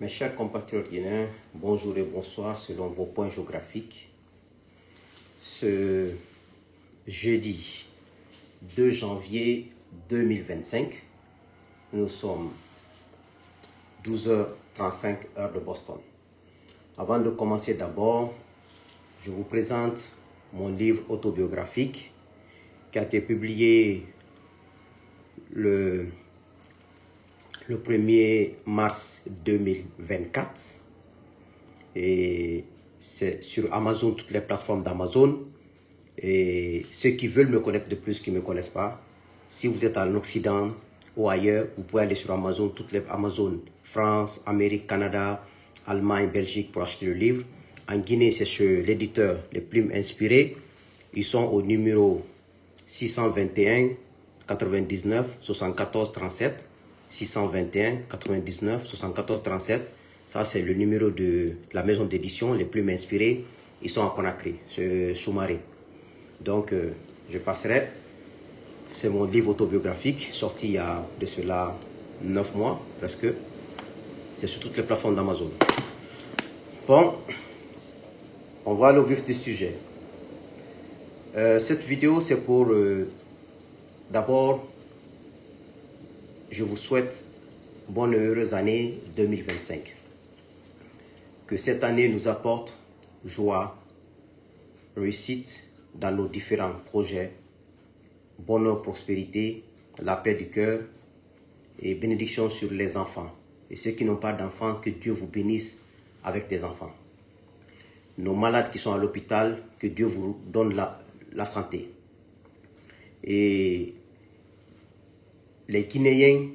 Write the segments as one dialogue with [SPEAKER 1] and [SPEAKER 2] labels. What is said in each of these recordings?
[SPEAKER 1] Mes chers compatriotes guinéens, bonjour et bonsoir selon vos points géographiques. Ce jeudi 2 janvier 2025, nous sommes 12h35 heure de Boston. Avant de commencer d'abord, je vous présente mon livre autobiographique qui a été publié le 1er mars 2024 et c'est sur Amazon, toutes les plateformes d'Amazon. Et ceux qui veulent me connaître de plus, qui ne me connaissent pas, si vous êtes en Occident ou ailleurs, vous pouvez aller sur Amazon, toutes les Amazon, France, Amérique, Canada, Allemagne, Belgique pour acheter le livre. En Guinée, c'est chez l'éditeur Les Plumes Inspirées. Ils sont au numéro 621 99 74 37. 621 99 74 37. Ça, c'est le numéro de la maison d'édition Les Plumes Inspirées. Ils sont à Conakry, sur Soumaré. Donc, je passerai. C'est mon livre autobiographique, sorti il y a de cela 9 mois, presque. C'est sur toutes les plateformes d'Amazon. Bon, on va aller au vif du sujet. Cette vidéo, c'est pour... D'abord, je vous souhaite bonne et heureuse année 2025. Que cette année nous apporte joie, réussite dans nos différents projets, bonheur, prospérité, la paix du cœur et bénédiction sur les enfants. Et ceux qui n'ont pas d'enfants, que Dieu vous bénisse avec des enfants. Nos malades qui sont à l'hôpital, que Dieu vous donne la santé. Et les Guinéens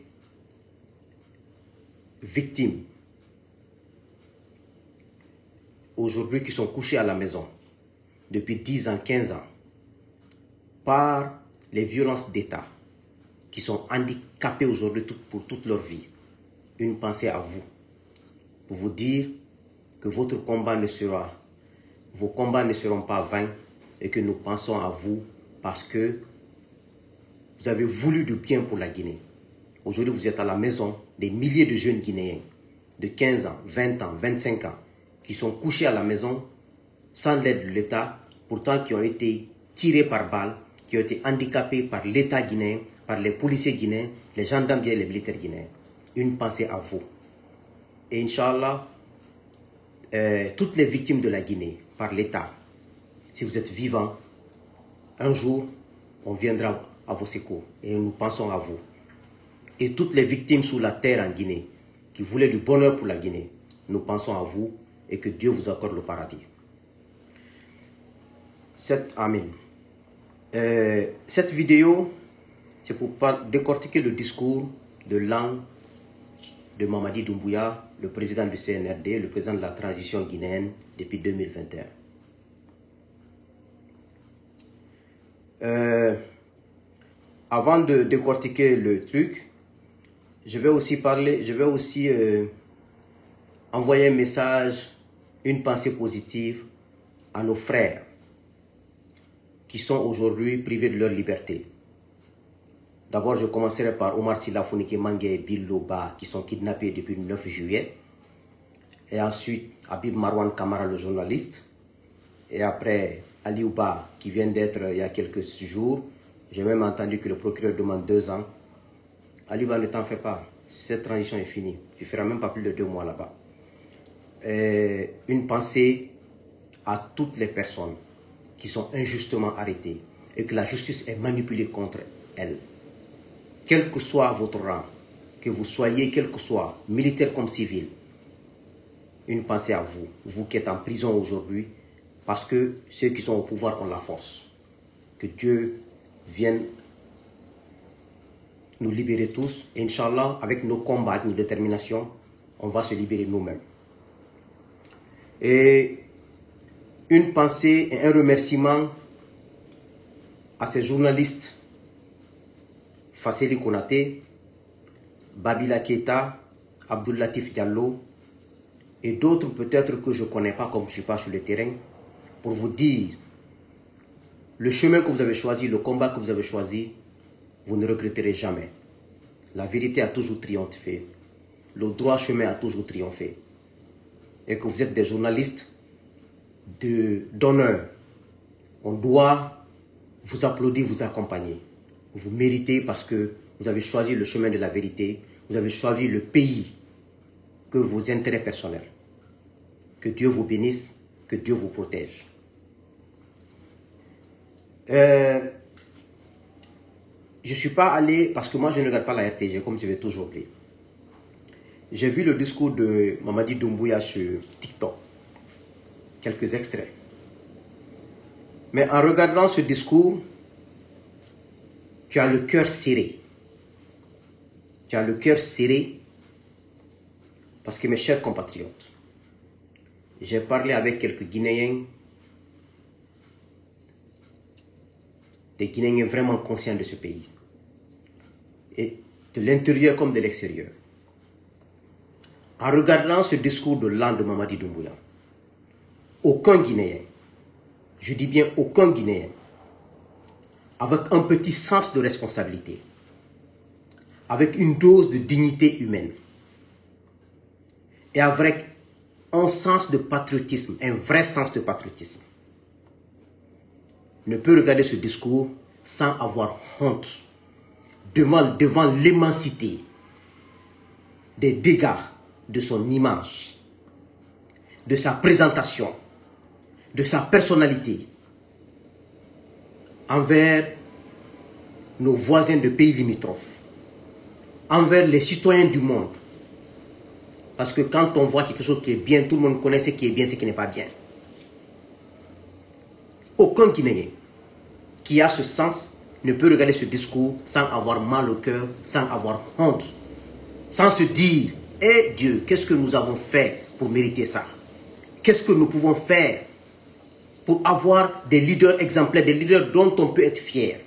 [SPEAKER 1] victimes aujourd'hui qui sont couchés à la maison depuis 10 ans, 15 ans par les violences d'État, qui sont handicapés aujourd'hui pour toute leur vie. Une pensée à vous, pour vous dire que vos combats ne seront pas vains et que nous pensons à vous parce que vous avez voulu du bien pour la Guinée. Aujourd'hui, vous êtes à la maison, des milliers de jeunes Guinéens de 15 ans, 20 ans, 25 ans, qui sont couchés à la maison sans l'aide de l'État, pourtant qui ont été tirés par balles, qui ont été handicapés par l'État guinéen, par les policiers guinéens, les gendarmes guinéens, les militaires guinéens. Une pensée à vous. Et Inch'Allah, toutes les victimes de la Guinée, par l'État, si vous êtes vivants, un jour, on viendra à vos secours et nous pensons à vous. Et toutes les victimes sous la terre en Guinée, qui voulaient du bonheur pour la Guinée, nous pensons à vous et que Dieu vous accorde le paradis. Amen. Cette vidéo, c'est pour décortiquer le discours de l'an de Mamadi Doumbouya, le président du CNRD, le président de la transition guinéenne depuis 2021. Avant de décortiquer le truc, je vais aussi envoyer un message, une pensée positive à nos frères qui sont aujourd'hui privés de leur liberté. D'abord, je commencerai par Omar Silla Fonike Mangue et Bill Loba qui sont kidnappés depuis le 9 juillet. Et ensuite, Habib Marwan Kamara, le journaliste. Et après, Ali Ouba qui vient d'être il y a quelques jours. J'ai même entendu que le procureur demande 2 ans. Ali Ouba, ne t'en fais pas. Cette transition est finie. Tu ne feras même pas plus de 2 mois là-bas. Une pensée à toutes les personnes qui sont injustement arrêtées et que la justice est manipulée contre elles. Quel que soit votre rang, que vous soyez, quel que soit, militaire comme civil, une pensée à vous, vous qui êtes en prison aujourd'hui, parce que ceux qui sont au pouvoir ont la force. Que Dieu vienne nous libérer tous. Et Inch'Allah, avec nos combats, avec nos déterminations, on va se libérer nous-mêmes. Et une pensée et un remerciement à ces journalistes, Fasseli Konaté, Babila Keita, Abdoul Latif Diallo et d'autres peut-être que je ne connais pas comme je ne suis pas sur le terrain, pour vous dire le chemin que vous avez choisi, le combat que vous avez choisi, vous ne regretterez jamais. La vérité a toujours triomphé. le droit chemin a toujours triomphé. Et que vous êtes des journalistes d'honneur. On doit vous applaudir, vous accompagner. Vous méritez parce que vous avez choisi le chemin de la vérité. Vous avez choisi le pays que vos intérêts personnels. Que Dieu vous bénisse, que Dieu vous protège. Je ne suis pas allé, parce que moi je ne regarde pas la RTG comme je vais toujours dire. J'ai vu le discours de Mamadi Doumbouya sur TikTok. Quelques extraits. Mais en regardant ce discours, tu as le cœur serré. Tu as le cœur serré parce que mes chers compatriotes, j'ai parlé avec quelques Guinéens, des Guinéens vraiment conscients de ce pays, et de l'intérieur comme de l'extérieur. En regardant ce discours de l'an de Mamadi Doumbouya, aucun Guinéen, je dis bien aucun Guinéen, avec un petit sens de responsabilité, avec une dose de dignité humaine, et avec un sens de patriotisme, un vrai sens de patriotisme, ne peut regarder ce discours sans avoir honte devant l'immensité des dégâts de son image, de sa présentation, de sa personnalité envers nos voisins de pays limitrophes, envers les citoyens du monde. Parce que quand on voit quelque chose qui est bien, tout le monde connaît ce qui est bien, ce qui n'est pas bien. Aucun Guinéen qui a ce sens ne peut regarder ce discours sans avoir mal au cœur, sans avoir honte, sans se dire « Eh Dieu, qu'est-ce que nous avons fait pour mériter ça? Qu'est-ce que nous pouvons faire pour avoir des leaders exemplaires, des leaders dont on peut être fier ?»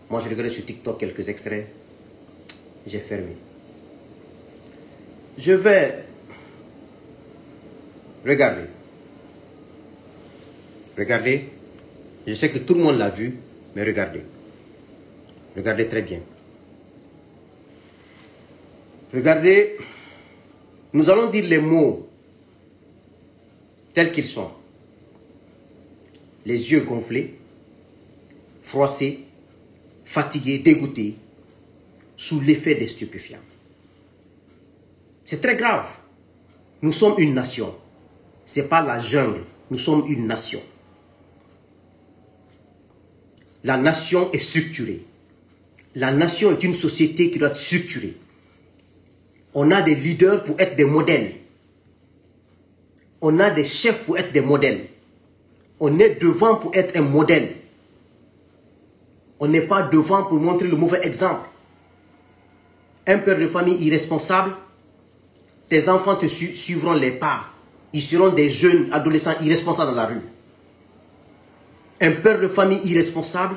[SPEAKER 1] Moi, j'ai regardé sur TikTok quelques extraits. J'ai fermé. Je vais regarder. Regardez. Je sais que tout le monde l'a vu, mais regardez. Regardez très bien. Regardez. Nous allons dire les mots tels qu'ils sont. Les yeux gonflés, froissés, fatigués, dégoûtés, sous l'effet des stupéfiants. C'est très grave. Nous sommes une nation. Ce n'est pas la jungle. Nous sommes une nation. La nation est structurée. La nation est une société qui doit être structurée. On a des leaders pour être des modèles. On a des chefs pour être des modèles. On est devant pour être un modèle. On n'est pas devant pour montrer le mauvais exemple. Un père de famille irresponsable, tes enfants te suivront les pas. Ils seront des jeunes adolescents irresponsables dans la rue. Un père de famille irresponsable,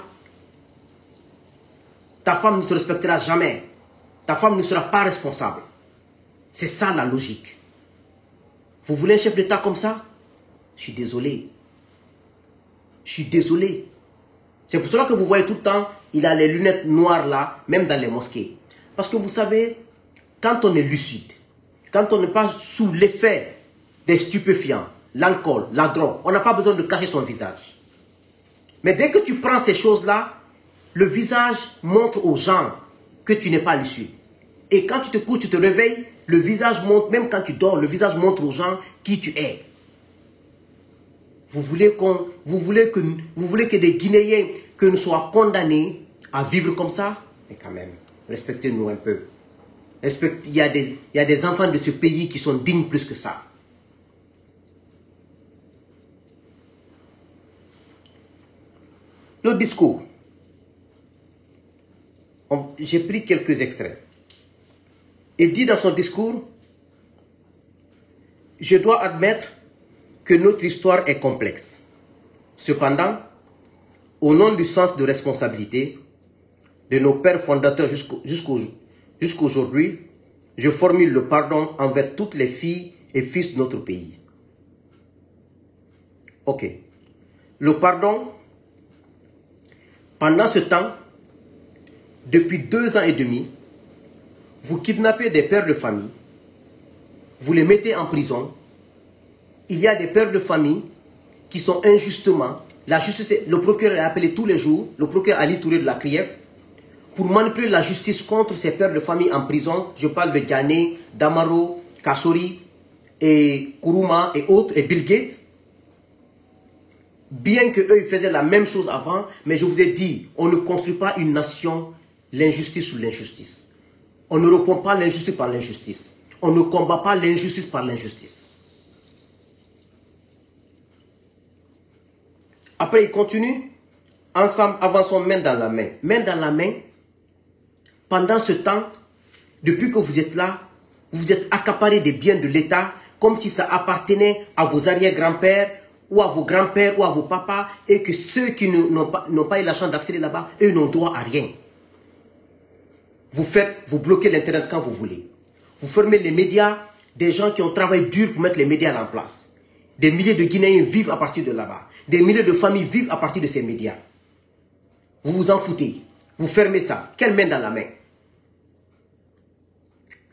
[SPEAKER 1] ta femme ne te respectera jamais. Ta femme ne sera pas responsable. C'est ça la logique. Vous voulez un chef d'État comme ça? Je suis désolé. Je suis désolé. C'est pour cela que vous voyez tout le temps, il a les lunettes noires là, même dans les mosquées. Parce que vous savez, quand on est lucide, quand on n'est pas sous l'effet des stupéfiants, l'alcool, la drogue, on n'a pas besoin de cacher son visage. Mais dès que tu prends ces choses-là, le visage montre aux gens que tu n'es pas lucide. Et quand tu te couches, tu te réveilles, le visage montre, même quand tu dors, le visage montre aux gens qui tu es. Vous voulez que des Guinéens que nous soient condamnés à vivre comme ça? Mais quand même, respectez-nous un peu. Il y a des enfants de ce pays qui sont dignes plus que ça. Le discours. J'ai pris quelques extraits. Il dit dans son discours, « Je dois admettre que notre histoire est complexe. Cependant, au nom du sens de responsabilité de nos pères fondateurs jusqu'aujourd'hui, je formule le pardon envers toutes les filles et fils de notre pays. » Ok. Le pardon, pendant ce temps, depuis 2 ans et demi, vous kidnappez des pères de famille, vous les mettez en prison. Il y a des pères de famille qui sont injustement, la justice, le procureur est appelé tous les jours, le procureur Ali Touré de la Krief, pour manipuler la justice contre ces pères de famille en prison. Je parle de Diané, Damaro, Kassori, et Kourouma et autres, et Bill Gates. Bien qu'eux ils faisaient la même chose avant, mais je vous ai dit, on ne construit pas une nation, l'injustice sur l'injustice. On ne répond pas l'injustice par l'injustice. On ne combat pas l'injustice par l'injustice. Après, il continue. Ensemble, avançons main dans la main. Main dans la main. Pendant ce temps, depuis que vous êtes là, vous êtes accaparé des biens de l'État comme si ça appartenait à vos arrière-grands-pères ou à vos grands-pères ou à vos papas et que ceux qui n'ont pas eu la chance d'accéder là-bas, eux n'ont droit à rien. Vous bloquez l'Internet quand vous voulez. Vous fermez les médias, des gens qui ont travaillé dur pour mettre les médias en place. Des milliers de Guinéens vivent à partir de là-bas. Des milliers de familles vivent à partir de ces médias. Vous vous en foutez. Vous fermez ça. Quelle main dans la main?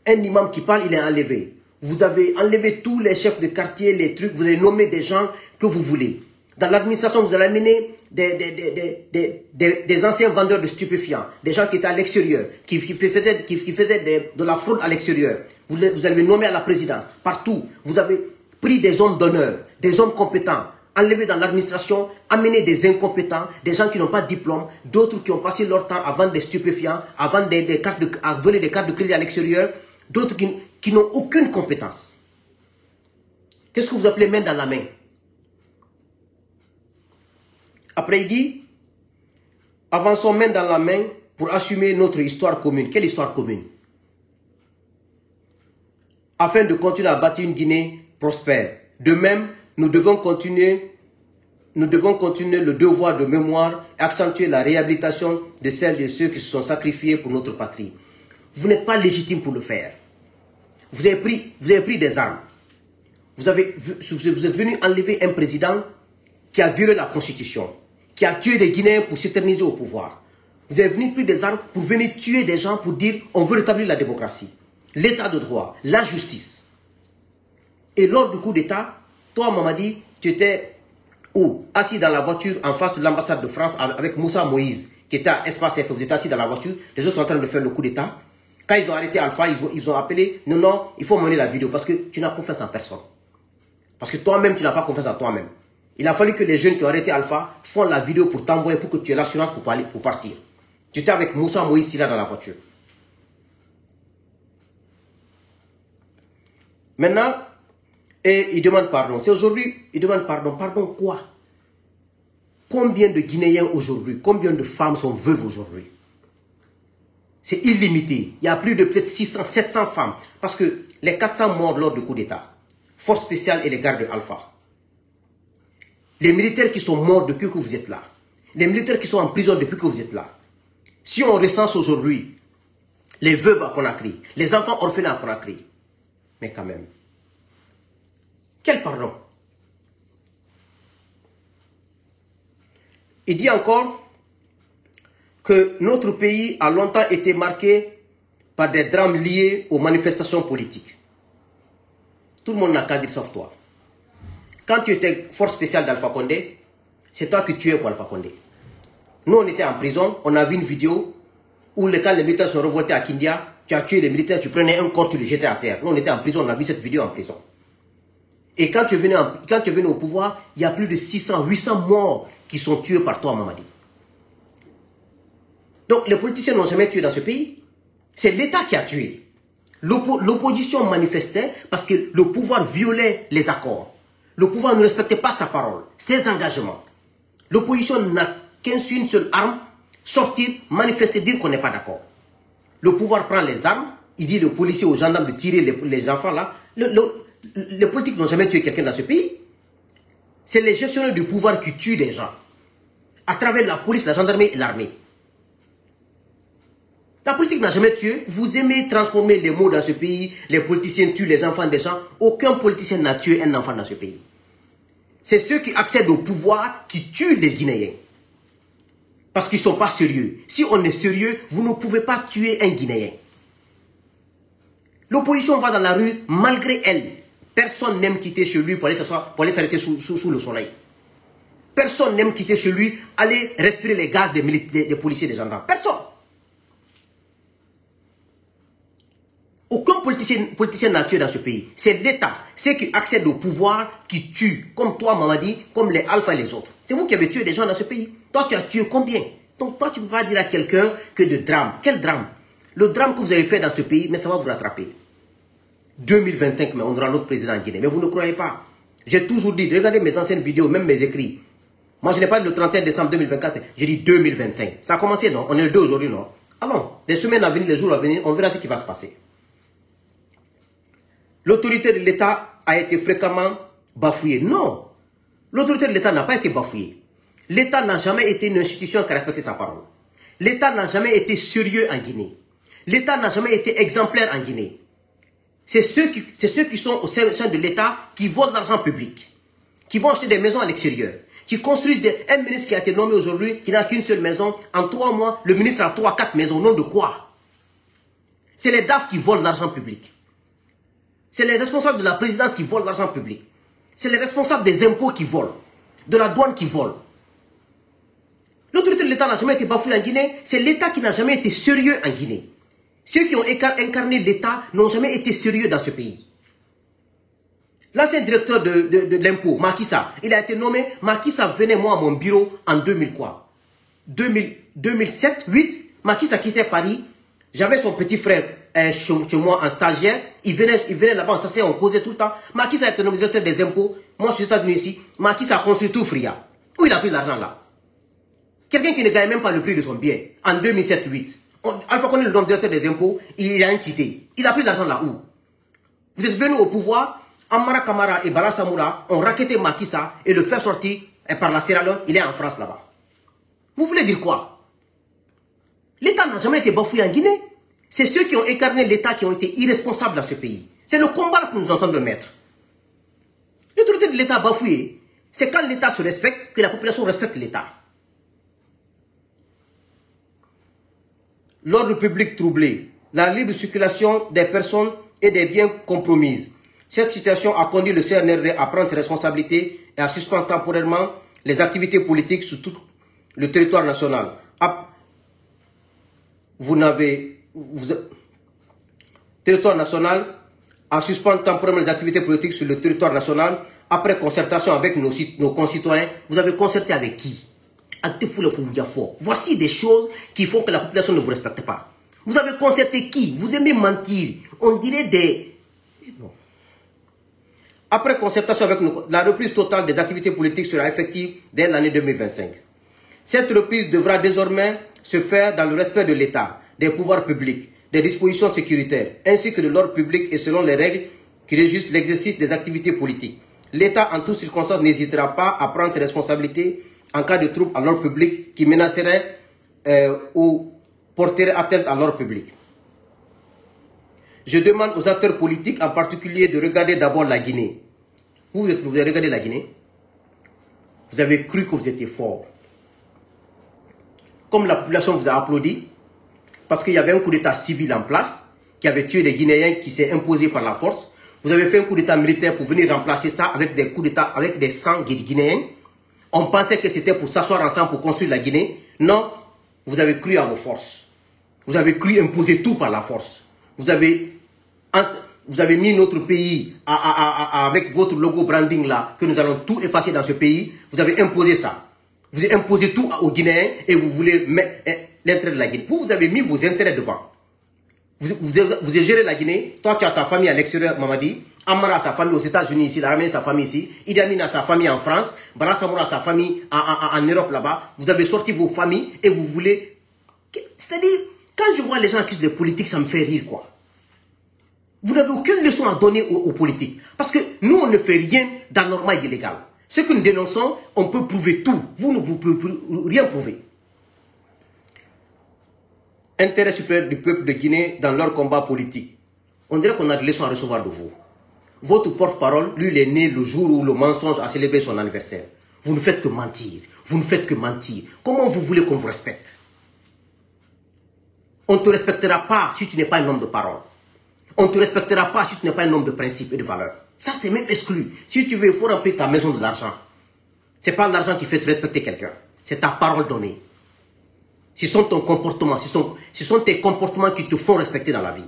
[SPEAKER 1] Un imam qui parle, il est enlevé. Vous avez enlevé tous les chefs de quartier, les trucs. Vous avez nommé des gens que vous voulez. Dans l'administration, vous allez amener des anciens vendeurs de stupéfiants. Des gens qui étaient à l'extérieur, qui faisaient de la fraude à l'extérieur. Vous avez nommé à la présidence. Partout. Vous avez pris des hommes d'honneur, des hommes compétents, enlevé dans l'administration, amené des incompétents, des gens qui n'ont pas de diplôme, d'autres qui ont passé leur temps à vendre des stupéfiants, à vendre à voler des cartes de crédit à l'extérieur, d'autres qui n'ont aucune compétence. Qu'est-ce que vous appelez main dans la main? Après il dit, avançons main dans la main pour assumer notre histoire commune. Quelle histoire commune? Afin de continuer à bâtir une Guinée prospère. De même, nous devons continuer le devoir de mémoire et accentuer la réhabilitation de celles et ceux qui se sont sacrifiés pour notre patrie. Vous n'êtes pas légitime pour le faire. Vous avez pris des armes. Vous êtes venu enlever un président qui a violé la Constitution, qui a tué des Guinéens pour s'éterniser au pouvoir. Vous êtes venu prendre des armes pour venir tuer des gens pour dire on veut rétablir la démocratie, l'état de droit, la justice. Et lors du coup d'État, toi, Mamadi, tu étais où? Assis dans la voiture en face de l'ambassade de France avec Moussa Moïse, qui était à Espace F. Vous étiez assis dans la voiture, les autres sont en train de faire le coup d'État. Quand ils ont arrêté Alpha, ils ont appelé, non, il faut mener la vidéo parce que tu n'as confiance en personne. Parce que toi-même, tu n'as pas confiance en toi-même. Il a fallu que les jeunes qui ont arrêté Alpha font la vidéo pour t'envoyer, pour que tu aies l'assurance pour partir. Tu étais avec Moussa Moïse là dans la voiture. Maintenant, et il demande pardon. C'est aujourd'hui, il demande pardon. Pardon quoi? Combien de Guinéens aujourd'hui, combien de femmes sont veuves aujourd'hui? C'est illimité. Il y a plus de peut-être 600, 700 femmes. Parce que les 400 morts lors du coup d'État, force spéciale et les gardes de Alpha. Les militaires qui sont morts depuis que vous êtes là. Les militaires qui sont en prison depuis que vous êtes là. Si on recense aujourd'hui les veuves à Conakry, les enfants orphelins à Conakry, mais quand même, quel pardon? Il dit encore que notre pays a longtemps été marqué par des drames liés aux manifestations politiques. Tout le monde n'a qu'à dire sauf toi. Quand tu étais force spéciale d'Alpha Condé, c'est toi qui tuais pour Alpha Condé. Nous, on était en prison, on a vu une vidéo où quand les militaires sont revoltés à Kindia, tu as tué les militaires, tu prenais un corps, tu le jetais à terre. Nous, on était en prison, on a vu cette vidéo en prison. Et quand tu venais au pouvoir, il y a plus de 600, 800 morts qui sont tués par toi, Mamadi. Donc, les politiciens n'ont jamais tué dans ce pays. C'est l'État qui a tué. L'opposition manifestait parce que le pouvoir violait les accords. Le pouvoir ne respectait pas sa parole, ses engagements. L'opposition n'a qu'une seule arme, sortir, manifester, dire qu'on n'est pas d'accord. Le pouvoir prend les armes, il dit aux policiers, aux gendarmes de tirer les enfants là. Les politiques n'ont jamais tué quelqu'un dans ce pays. C'est les gestionnaires du pouvoir qui tuent des gens. À travers la police, la gendarmerie et l'armée. La politique n'a jamais tué. Vous aimez transformer les mots dans ce pays. Les politiciens tuent les enfants des gens. Aucun politicien n'a tué un enfant dans ce pays. C'est ceux qui accèdent au pouvoir qui tuent les Guinéens. Parce qu'ils ne sont pas sérieux. Si on est sérieux, vous ne pouvez pas tuer un Guinéen. L'opposition va dans la rue malgré elle. Personne n'aime quitter chez lui pour aller s'asseoir, pour aller s'arrêter sous le soleil. Personne n'aime quitter chez lui, aller respirer les gaz des policiers, des gendarmes. Personne. Aucun politicien n'a tué dans ce pays. C'est l'État, ceux qui accèdent au pouvoir, qui tuent. Comme toi, Mamadi, comme les Alpha et les autres. C'est vous qui avez tué des gens dans ce pays. Toi, tu as tué combien? Donc toi, tu ne peux pas dire à quelqu'un que de drame. Quel drame? Le drame que vous avez fait dans ce pays, mais ça va vous rattraper. 2025, mais on aura notre président en Guinée. Mais vous ne croyez pas. J'ai toujours dit, regardez mes anciennes vidéos, même mes écrits. Moi, je n'ai pas dit le 31 décembre 2024, j'ai dit 2025. Ça a commencé, non? On est le 2 aujourd'hui, non? Allons, les semaines à venir, les jours à venir, on verra ce qui va se passer. L'autorité de l'État a été fréquemment bafouée. Non, l'autorité de l'État n'a pas été bafouée. L'État n'a jamais été une institution qui a respecté sa parole. L'État n'a jamais été sérieux en Guinée. L'État n'a jamais été exemplaire en Guinée. C'est ceux qui sont au sein de l'État qui volent l'argent public, qui vont acheter des maisons à l'extérieur, qui construisent un ministre qui a été nommé aujourd'hui, qui n'a qu'une seule maison. En 3 mois, le ministre a 3 à 4 maisons. Au nom de quoi? C'est les DAF qui volent l'argent public. C'est les responsables de la présidence qui volent l'argent public. C'est les responsables des impôts qui volent, de la douane qui volent. L'autorité de l'État n'a jamais été bafouée en Guinée. C'est l'État qui n'a jamais été sérieux en Guinée. Ceux qui ont incarné l'État n'ont jamais été sérieux dans ce pays. L'ancien directeur de l'impôt, Macky Sall, il a été nommé. Macky Sall venait moi à mon bureau en 2007, 2008. Macky Sall quittait Paris. J'avais son petit frère chez moi en stagiaire. Il venait là-bas, on s'asseyait, on causait tout le temps. Macky Sall était nommé directeur des impôts. Moi, je suis venu ici. Macky Sall a construit tout Fria. Où il a pris l'argent là? Quelqu'un qui ne gagne même pas le prix de son bien. En 2007-2008. Alpha Condé, le directeur des impôts, il a une cité. Il a pris l'argent là où? Vous êtes venus au pouvoir. Amara Kamara et Bala Samoura ont raquetté Macky Sall et le fait sortir par la Sierra Leone. Il est en France là-bas. Vous voulez dire quoi? L'État n'a jamais été bafoué en Guinée. C'est ceux qui ont incarné l'État qui ont été irresponsables dans ce pays. C'est le combat que nous entendons de mettre. L'autorité de l'État bafouée, c'est quand l'État se respecte que la population respecte l'État. L'ordre public troublé, la libre circulation des personnes et des biens compromises. Cette situation a conduit le CNRD à prendre ses responsabilités et à suspendre temporairement les activités politiques sur tout le territoire national. Territoire national à suspendre temporairement les activités politiques sur le territoire national après concertation avec nos concitoyens. Vous avez concerté avec qui? Voici des choses qui font que la population ne vous respecte pas. Vous avez concerté qui? Vous aimez mentir. On dirait des... Non. Après concertation avec nous, la reprise totale des activités politiques sera effective dès l'année 2025. Cette reprise devra désormais se faire dans le respect de l'État, des pouvoirs publics, des dispositions sécuritaires, ainsi que de l'ordre public et selon les règles qui régissent l'exercice des activités politiques. L'État, en toutes circonstances, n'hésitera pas à prendre ses responsabilités en cas de troubles à l'ordre public qui menaceraient ou porteraient atteinte à l'ordre public. Je demande aux acteurs politiques, en particulier, de regarder d'abord la Guinée. Vous avez regardé la Guinée? Vous avez cru que vous étiez fort. Comme la population vous a applaudi, parce qu'il y avait un coup d'état civil en place, qui avait tué les Guinéens, qui s'est imposé par la force. Vous avez fait un coup d'état militaire pour venir remplacer ça avec des coups d'état, avec des sangs guinéens. On pensait que c'était pour s'asseoir ensemble pour construire la Guinée. Non, vous avez cru à vos forces. Vous avez cru imposer tout par la force. Vous avez mis notre pays avec votre logo branding là, que nous allons tout effacer dans ce pays. Vous avez imposé ça. Vous avez imposé tout aux Guinéens et vous voulez mettre l'intérêt de la Guinée. Vous avez mis vos intérêts devant. Vous avez géré la Guinée. Toi, tu as ta famille à l'extérieur, Mamadi. Amara a sa famille aux États-Unis ici. Il a ramené sa famille ici. Idi Amin a sa famille en France. Bala Samoura a sa famille en Europe là-bas. Vous avez sorti vos familles et vous voulez... C'est-à-dire, quand je vois les gens accusent les politiques, ça me fait rire, quoi. Vous n'avez aucune leçon à donner aux politiques. Parce que nous, on ne fait rien d'anormal et d'illégal. Ce que nous dénonçons, on peut prouver tout. Vous ne pouvez rien prouver. Intérêt supérieur du peuple de Guinée dans leur combat politique. On dirait qu'on a des leçons à recevoir de vous. Votre porte-parole, lui, il est né le jour où le mensonge a célébré son anniversaire. Vous ne faites que mentir. Vous ne faites que mentir. Comment vous voulez qu'on vous respecte? On ne te respectera pas si tu n'es pas un homme de parole. On ne te respectera pas si tu n'es pas un homme de principe et de valeur. Ça, c'est même exclu. Si tu veux, il faut remplir ta maison de l'argent. Ce n'est pas l'argent qui fait te respecter quelqu'un. C'est ta parole donnée. Ce sont ton comportement. Ce sont tes comportements qui te font respecter dans la vie.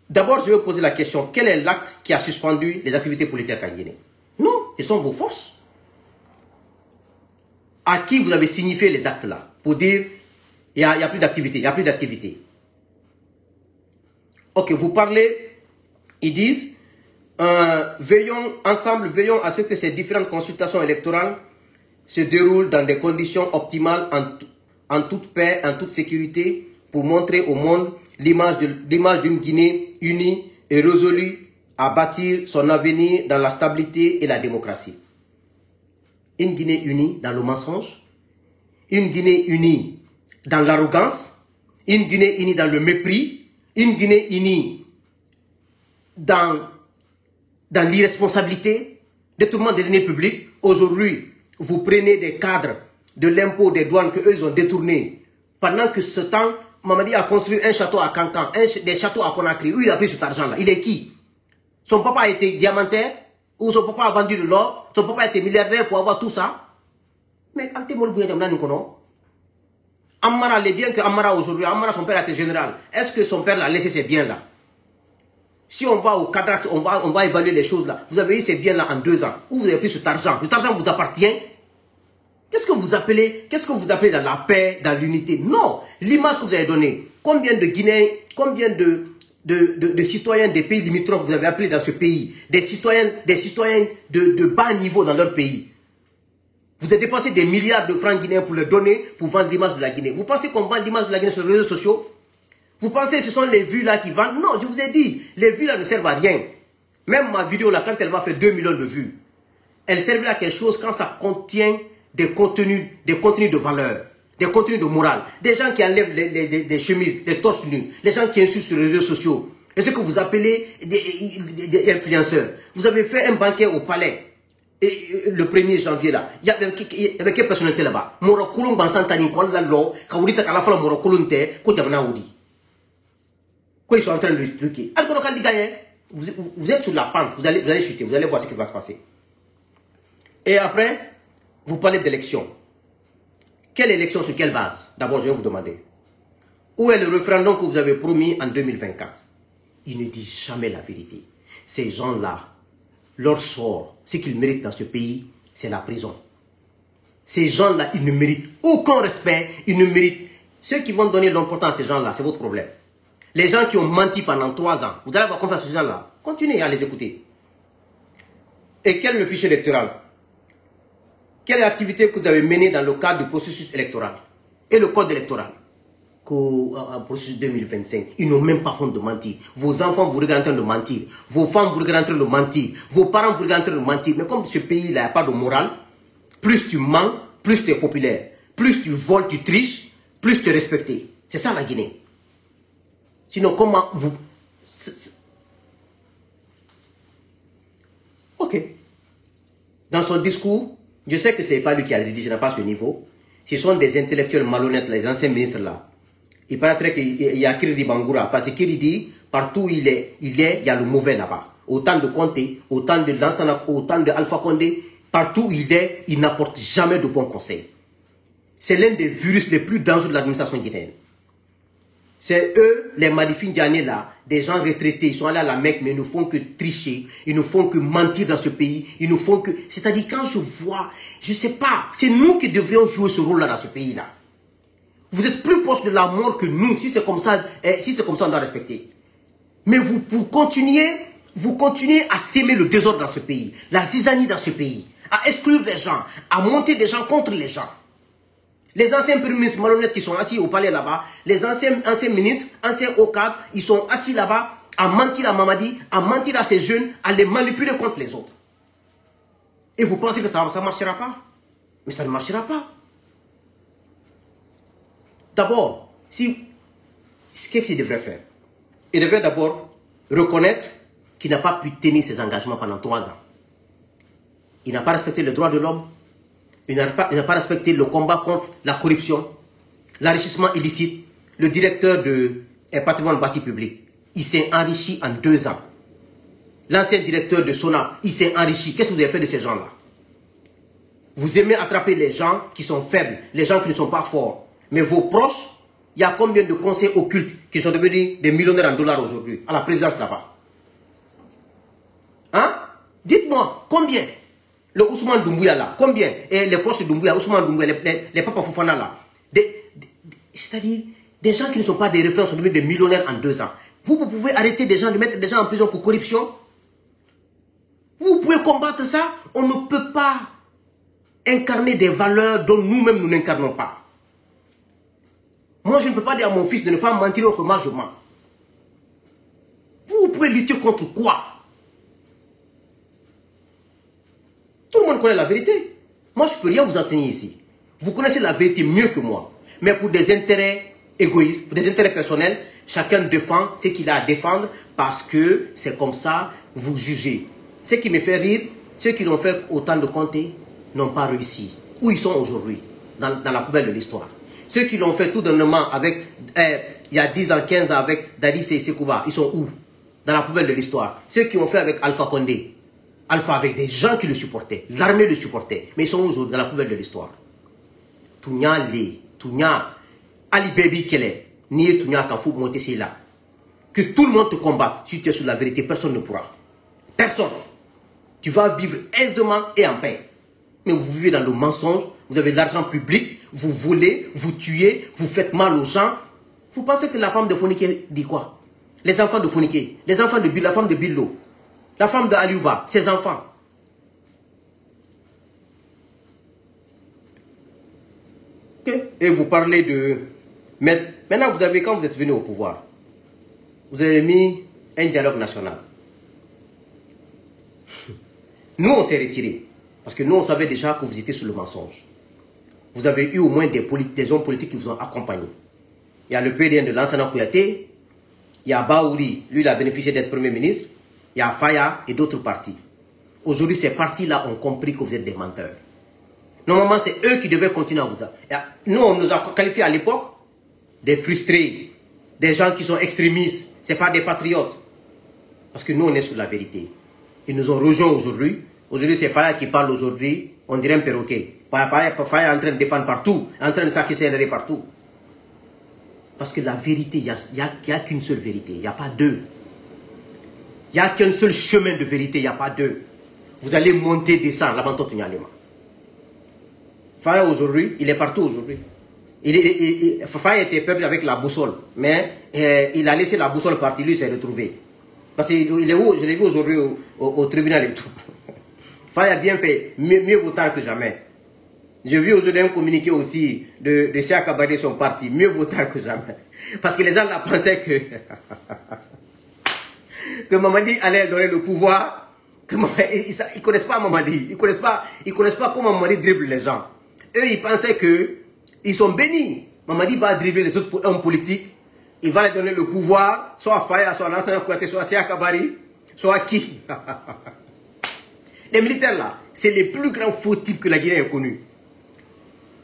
[SPEAKER 1] D'abord, je vais vous poser la question. Quel est l'acte qui a suspendu les activités politiques en Guinée? Non, ce sont vos forces. À qui vous avez signifié les actes là? Pour dire, il n'y a plus d'activité, il n'y a plus d'activité. Ok, vous parlez, ils disent, veillons ensemble, à ce que ces différentes consultations électorales se déroulent dans des conditions optimales, en toute paix, en toute sécurité, pour montrer au monde l'image d'une Guinée unie et résolue à bâtir son avenir dans la stabilité et la démocratie. Une Guinée unie dans le mensonge, une Guinée unie dans l'arrogance, une Guinée unie dans le mépris, une Guinée unie dans l'irresponsabilité, détournement des deniers publics. Aujourd'hui, vous prenez des cadres de l'impôt, des douanes qu'eux ils ont détournés. Pendant que ce temps, Mamadi a construit un château à Cancan, des châteaux à Conakry. Où il a pris cet argent-là? Il est qui? Son papa a été diamantaire? Ou son papa a vendu de l'or? Son papa a été milliardaire pour avoir tout ça? Mais quand tu es Amara, les biens que Amara aujourd'hui, Amara, son père a été général. Est-ce que son père l'a laissé ces biens-là? Si on va au cadastre, on va évaluer les choses là. Vous avez eu ces biens-là en 2 ans. Où vous avez pris cet argent? Cet argent vous appartient? Qu'est-ce que vous appelez dans la paix, dans l'unité? Non. L'image que vous avez donnée. Combien de Guinéens, combien de citoyens des pays limitrophes vous avez appelés dans ce pays? Des citoyens de bas niveau dans leur pays. Vous avez dépensé des milliards de francs guinéens pour les donner, pour vendre l'image de la Guinée. Vous pensez qu'on vend l'image de la Guinée sur les réseaux sociaux? Vous pensez que ce sont les vues là qui vendent? Non, je vous ai dit, les vues là ne servent à rien. Même ma vidéo là, quand elle va faire 2 millions de vues, elle servait à quelque chose quand ça contient des contenus de valeur, des contenus de morale. Des gens qui enlèvent des chemises, des torses nus, des gens qui insultent sur les réseaux sociaux. Et ce que vous appelez des influenceurs. Vous avez fait un banquet au palais. Et le 1er janvier là, il y avait quelle personnalité là-bas? Morokulum Bansantani, Kwalalo, Kawurita Kalafala Morokulunte, Kotamanaoudi. Quoi, ils sont en train de le truquer. Vous êtes sur la pente, vous allez chuter, vous allez voir ce qui va se passer. Et après, vous parlez d'élection. Quelle élection, sur quelle base? D'abord, je vais vous demander. Où est le référendum que vous avez promis en 2024? Ils ne disent jamais la vérité. Ces gens-là, leur sort, ce qu'ils méritent dans ce pays, c'est la prison. Ces gens-là, ils ne méritent aucun respect, ils ne méritent... Ceux qui vont donner l'importance à ces gens-là, c'est votre problème. Les gens qui ont menti pendant 3 ans, vous allez avoir confiance à ces gens-là. Continuez à les écouter. Et quel est le fichier électoral? Quelle activité que vous avez menée dans le cadre du processus électoral? Et le code électoral? Qu'au processus 2025, ils n'ont même pas honte de mentir. Vos enfants vous regardent en train de mentir. Vos femmes vous regardent en train de mentir. Vos parents vous regardent en train de mentir. Mais comme ce pays-là, il n'y a pas de morale, plus tu mens, plus tu es populaire. Plus tu voles, tu triches, plus tu es respecté. C'est ça la Guinée. Sinon, comment vous... Ok. Dans son discours, je sais que ce n'est pas lui qui a rédigé, je n'ai pas ce niveau. Ce sont des intellectuels malhonnêtes, les anciens ministres là. Il paraîtrait qu'il y a Kiridi Bangoura, parce que Kiridi, partout où il y a le mauvais là-bas. Autant de Conté, autant de Lansana, autant de Alpha Condé, partout où il n'apporte jamais de bons conseils. C'est l'un des virus les plus dangereux de l'administration guinéenne. C'est eux, les Madifin Diané là, des gens retraités, ils sont allés à la Mecque, mais ils ne font que tricher, ils ne font que mentir dans ce pays, ils ne font que... C'est-à-dire quand je vois, je ne sais pas, c'est nous qui devrions jouer ce rôle-là dans ce pays-là. Vous êtes plus proche de la mort que nous, si c'est comme ça, on doit respecter. Mais vous continuez à s'aimer le désordre dans ce pays, la zizanie dans ce pays, à exclure les gens, à monter des gens contre les gens. Les anciens premiers ministres malhonnêtes qui sont assis au palais là-bas, les anciens ministres, anciens hauts cadres, ils sont assis là-bas à mentir à Mamadi, à mentir à ces jeunes, à les manipuler contre les autres. Et vous pensez que ça ne marchera pas? Mais ça ne marchera pas. D'abord, qu'est-ce qu'il devrait faire? Il devrait d'abord reconnaître qu'il n'a pas pu tenir ses engagements pendant 3 ans. Il n'a pas respecté les droits de l'homme. Il n'a pas respecté le combat contre la corruption, l'enrichissement illicite. Le directeur de et patrimoine bâti public. Il s'est enrichi en 2 ans. L'ancien directeur de Sona, il s'est enrichi. Qu'est-ce que vous avez fait de ces gens-là? Vous aimez attraper les gens qui sont faibles, les gens qui ne sont pas forts. Mais vos proches, il y a combien de conseils occultes qui sont devenus des millionnaires en dollars aujourd'hui, à la présidence là-bas? Hein? Dites-moi, combien? Le Ousmane Doumbouya là, combien? Et les proches de Doumbouya, Ousmane Doumbouya, les papas Fofana là. C'est-à-dire, des gens qui ne sont pas des références sont devenus des millionnaires en 2 ans. Vous pouvez arrêter des gens, de mettre des gens en prison pour corruption? Vous pouvez combattre ça? On ne peut pas incarner des valeurs dont nous-mêmes nous n'incarnons pas. Moi, je ne peux pas dire à mon fils de ne pas mentir autrement, je mens. Vous pouvez lutter contre quoi? Tout le monde connaît la vérité. Moi, je ne peux rien vous enseigner ici. Vous connaissez la vérité mieux que moi. Mais pour des intérêts égoïstes, pour des intérêts personnels, chacun défend ce qu'il a à défendre parce que c'est comme ça, vous jugez. Ce qui me fait rire, ceux qui l'ont fait autant de compter n'ont pas réussi. Où ils sont aujourd'hui? Dans la poubelle de l'histoire. Ceux qui l'ont fait tout dernièrement avec, il y a 10 ans, 15 ans avec Dadi Sekouba, ils sont où? Dans la poubelle de l'histoire. Ceux qui ont fait avec Alpha Condé. Alpha avec des gens qui le supportaient. L'armée le supportait. Mais ils sont aujourd'hui dans la poubelle de l'histoire. Tounya Lé, Tounya, Ali Baby Kele, Nié Tounya Kafou Montessé là. Que tout le monde te combatte. Si tu es sur la vérité, personne ne pourra. Personne. Tu vas vivre aisément et en paix. Mais vous vivez dans le mensonge, vous avez de l'argent public, vous volez, vous tuez, vous faites mal aux gens. Vous pensez que la femme de Fonike dit quoi? Les enfants de Fonike, les enfants de Bill, la femme de Billo, la femme de Aliouba, ses enfants. Okay. Et vous parlez de... Maintenant, vous avez, quand vous êtes venu au pouvoir, vous avez mis un dialogue national. Nous, on s'est retirés. Parce que nous, on savait déjà que vous étiez sur le mensonge. Vous avez eu au moins des hommes politiques qui vous ont accompagnés. Il y a le PDN de Lansana Kouyaté, il y a Baouri, lui, il a bénéficié d'être Premier ministre, il y a Faya et d'autres partis. Aujourd'hui, ces partis-là ont compris que vous êtes des menteurs. Normalement, c'est eux qui devaient continuer à vous... Nous, on nous a qualifiés à l'époque des frustrés, des gens qui sont extrémistes, ce n'est pas des patriotes. Parce que nous, on est sur la vérité. Ils nous ont rejoints aujourd'hui. Aujourd'hui, c'est Faya qui parle aujourd'hui, on dirait un perroquet. Faya est en train de défendre partout, en train de s'acquitter partout. Parce que la vérité, il n'y a qu'une seule vérité, il n'y a pas deux. Il n'y a qu'un seul chemin de vérité, il n'y a pas deux. Vous allez monter, descendre, là-bas, Faya aujourd'hui, il est partout aujourd'hui. Faya était perdu avec la boussole, mais il a laissé la boussole partir, lui s'est retrouvé. Parce qu'il est où? Je l'ai vu aujourd'hui au tribunal et tout. Faya a bien fait, mieux vaut tard que jamais. J'ai vu aujourd'hui un communiqué aussi de Cheikh Kabadé, son parti, mieux vaut tard que jamais. Parce que les gens là pensaient que Mamadi allait donner le pouvoir. Ils ne connaissent pas Mamadi, ils ne connaissent pas comment Mamadi dribble les gens. Eux, ils pensaient qu'ils sont bénis. Mamadi va dribbler les autres hommes politiques. Il va leur donner le pouvoir, soit à Faya, soit à Lansana Kouyaté, soit à Cheikh Kabari, soit à qui. Les militaires là, c'est les plus grands faux types que la Guinée ait connus.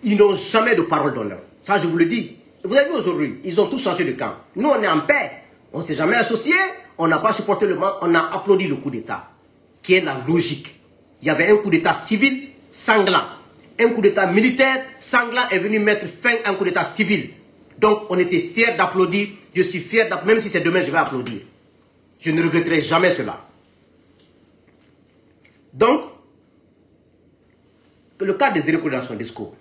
[SPEAKER 1] Ils n'ont jamais de parole d'honneur. Ça, je vous le dis. Vous avez vu aujourd'hui, ils ont tous changé de camp. Nous, on est en paix. On ne s'est jamais associés. On n'a pas supporté le mal. On a applaudi le coup d'État. Qui est la logique. Il y avait un coup d'État civil sanglant. Un coup d'État militaire sanglant est venu mettre fin à un coup d'État civil. Donc, on était fiers d'applaudir. Je suis fier d'applaudir. Même si c'est demain, je vais applaudir. Je ne regretterai jamais cela. Donc, le cas des Zéro dans son discours,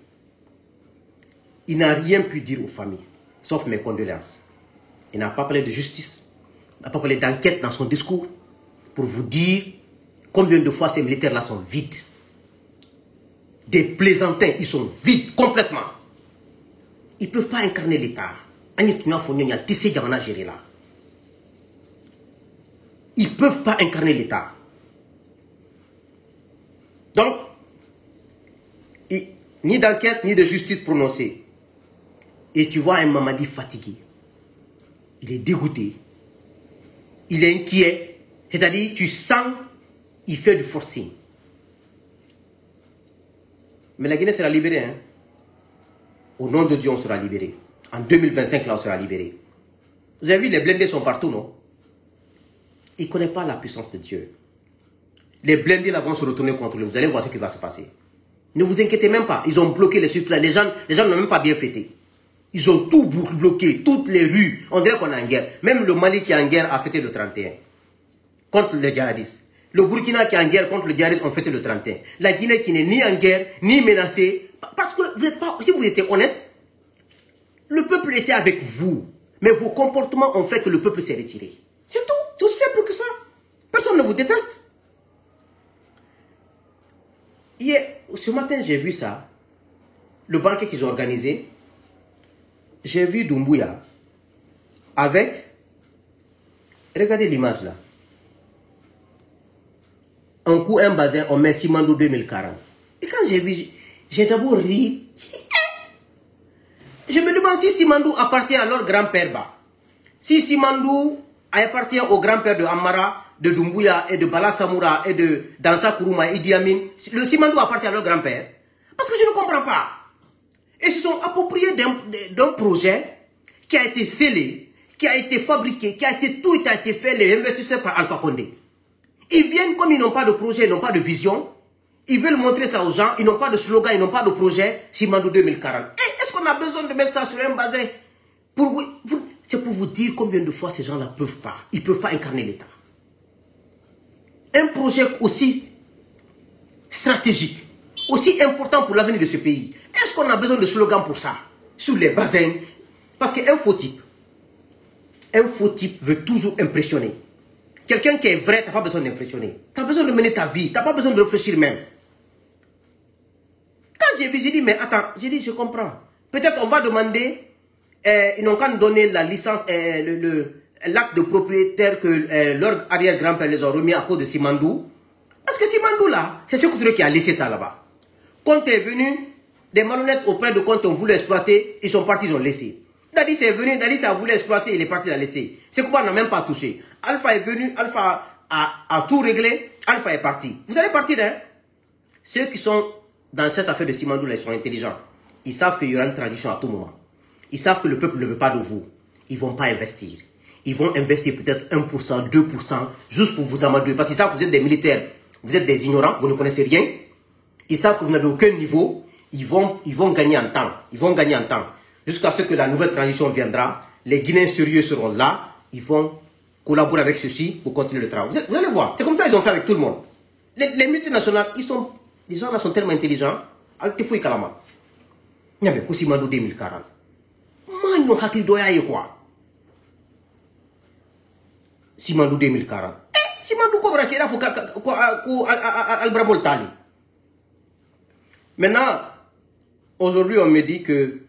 [SPEAKER 1] il n'a rien pu dire aux familles, sauf mes condoléances. Il n'a pas parlé de justice, il n'a pas parlé d'enquête dans son discours, pour vous dire combien de fois ces militaires-là sont vides. Des plaisantins, ils sont vides complètement. Ils ne peuvent pas incarner l'État. Ils ne peuvent pas incarner l'État. Donc, ni d'enquête, ni de justice prononcée. Et tu vois un Mamadi fatigué. Il est dégoûté. Il est inquiet. C'est-à-dire, tu sens, il fait du forcing. Mais la Guinée sera libérée. Hein? Au nom de Dieu, on sera libéré. En 2025, là, on sera libéré. Vous avez vu, les blindés sont partout, non? Il ne connaît pas la puissance de Dieu. Les blindés là vont se retourner contre lui. Vous allez voir ce qui va se passer. Ne vous inquiétez même pas. Ils ont bloqué les circuits. Les gens n'ont même pas bien fêté. Ils ont tout bloqué, toutes les rues. On dirait qu'on est en guerre. Même le Mali qui est en guerre a fêté le 31. Contre les djihadistes. Le Burkina qui est en guerre contre les djihadistes ont fêté le 31. La Guinée qui n'est ni en guerre, ni menacée. Parce que vous êtes pas, si vous étiez honnête, le peuple était avec vous. Mais vos comportements ont fait que le peuple s'est retiré. C'est tout. C'est aussi simple que ça. Personne ne vous déteste. Hier, ce matin, j'ai vu ça. Le banquet qu'ils ont organisé. J'ai vu Doumbouya avec, regardez l'image là, un coup, un bazin, on met Simandou 2040. Et quand j'ai vu, j'ai d'abord ri. Je me demande si Simandou appartient à leur grand-père bas. Si Simandou appartient au grand-père de Amara, de Doumbouya et de Bala Samoura et de Dansa Kourouma et Idi Amin, le Simandou appartient à leur grand-père. Parce que je ne comprends pas. Et se sont appropriés d'un projet qui a été scellé, qui a été fabriqué, tout a été fait, les investisseurs par Alpha Condé. Ils viennent comme ils n'ont pas de projet, ils n'ont pas de vision. Ils veulent montrer ça aux gens, ils n'ont pas de slogan, ils n'ont pas de projet. Simandou 2040. Est-ce qu'on a besoin de mettre ça sur un bazin? C'est pour vous dire combien de fois ces gens-là ne peuvent pas. Ils ne peuvent pas incarner l'État. Un projet aussi stratégique, aussi important pour l'avenir de ce pays. Est-ce qu'on a besoin de slogans pour ça? Sur les bassins? Parce qu'un faux type veut toujours impressionner. Quelqu'un qui est vrai, tu n'as pas besoin d'impressionner. Tu as besoin de mener ta vie. Tu n'as pas besoin de réfléchir même. Quand j'ai vu, j'ai dit, mais attends, j'ai dit, je comprends. Peut-être on va demander, ils n'ont qu'à nous donner la licence, l'acte de propriétaire que leur arrière-grand-père les a remis à cause de Simandou. Parce que Simandou là, c'est ce Couture qui a laissé ça là-bas. Quand est venu, des malhonnêtes auprès de quand on voulait exploiter, ils sont partis, ils ont laissé. Dadi c'est venu, Dadi ça voulait exploiter, il est parti, il a laissé. C'est quoi, on n'a même pas touché. Alpha est venu, Alpha a tout réglé, Alpha est parti. Vous allez partir, hein? Ceux qui sont dans cette affaire de Simandou là, ils sont intelligents. Ils savent qu'il y aura une transition à tout moment. Ils savent que le peuple ne veut pas de vous. Ils ne vont pas investir. Ils vont investir peut-être 1%, 2%, juste pour vous amadouer. Parce qu'ils savent que vous êtes des militaires, vous êtes des ignorants, vous ne connaissez rien. Ils savent que vous n'avez aucun niveau. Ils vont gagner en temps. Ils vont gagner en temps. Jusqu'à ce que la nouvelle transition viendra. Les Guinéens sérieux seront là. Ils vont collaborer avec ceux-ci pour continuer le travail. Vous allez voir. C'est comme ça qu'ils ont fait avec tout le monde. Les multinationales, les gens là sont tellement intelligents. Avec tes fouilles kalama. Il y avait Simandou 2040. Magnon hakil doya et quoi? Simandou 2040. Simandou Kobra qui est là, faut Albramol Tali. Maintenant, aujourd'hui, on me dit que